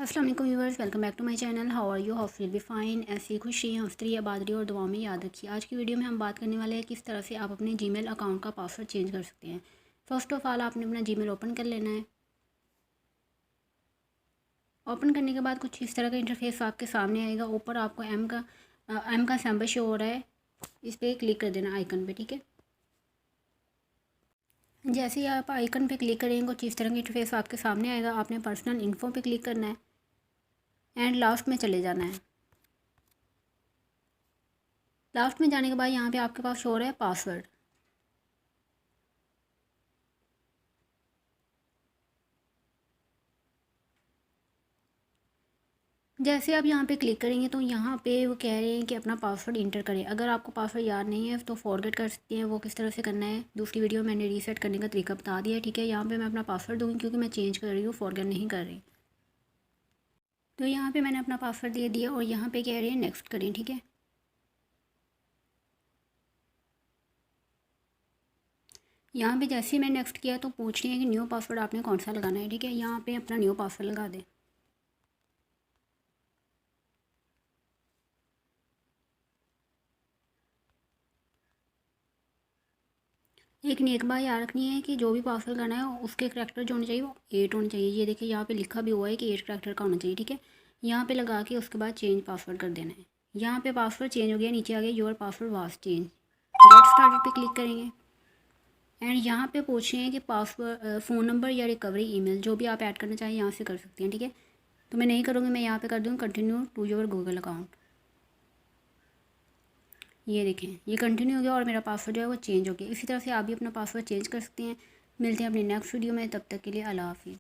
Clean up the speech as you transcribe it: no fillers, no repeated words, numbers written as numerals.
अस्सलाम वालेकुम viewers, welcome back to my channel. How are you? Hope will be fine. ऐसी खुशी हंसती आबादी और दुआ में याद रखिए। आज की वीडियो में हम बात करने वाले हैं किस तरह से आप अपने जीमेल अकाउंट का पासवर्ड चेंज कर सकते हैं। फर्स्ट ऑफ ऑल आपने अपना जीमेल ओपन कर लेना है। ओपन करने के बाद कुछ इस तरह का इंटरफेस आपके सामने आएगा। ऊपर आपको एम का सिंबल शो हो रहा है, इस पर क्लिक कर देना आइकन पे। ठीक है, जैसे ही आप आइकन पे क्लिक करेंगे कुछ इस तरह का इंटरफेस आपके सामने आएगा। आपने पर्सनल इन्फो पे क्लिक करना है एंड लास्ट में चले जाना है। लास्ट में जाने के बाद यहाँ पे आपके पास शो हो रहा है पासवर्ड। जैसे आप यहाँ पे क्लिक करेंगे तो यहाँ पे वो कह रहे हैं कि अपना पासवर्ड इंटर करें। अगर आपको पासवर्ड याद नहीं है तो फॉरगेट कर सकते हैं। वो किस तरह से करना है दूसरी वीडियो में मैंने रीसेट करने का तरीका बता दिया है। ठीक है, यहाँ पे मैं अपना पासवर्ड दूँगी क्योंकि मैं चेंज कर रही हूँ, फॉरगेट नहीं कर रही। तो यहाँ पे मैंने अपना पासवर्ड दे दिया और यहाँ पे कह रहे हैं नेक्स्ट करें। ठीक है, यहाँ पे जैसे ही मैं नेक्स्ट किया तो पूछ रही है कि न्यू पासवर्ड आपने कौन सा लगाना है। ठीक है, यहाँ पे अपना न्यू पासवर्ड लगा दें। एक नेक बात याद रखनी है कि जो भी पासवर्ड करना है उसके करैक्टर जो होने चाहिए वो 8 होने चाहिए। ये देखिए यहाँ पे लिखा भी हुआ है कि 8 करैक्टर का होना चाहिए। ठीक है, यहाँ पे लगा के उसके बाद चेंज पासवर्ड कर देना है। यहाँ पे पासवर्ड चेंज हो गया, नीचे आ गया your password was change. Get started पे क्लिक करेंगे एंड यहाँ पे पूछ रहे हैं कि पासवर्ड, फ़ोन नंबर या रिकवरी ईमेल जो भी आप ऐड करना चाहें यहाँ से कर सकते हैं। ठीक है, तो मैं नहीं करूँगी, मैं यहाँ पे कर दूँगी continue to your Google account. ये देखें ये कंटिन्यू हो गया और मेरा पासवर्ड जो है वो चेंज हो गया। इसी तरह से आप भी अपना पासवर्ड चेंज कर सकते हैं। मिलते हैं अपनी नेक्स्ट वीडियो में, तब तक के लिए अल्लाह हाफिज़।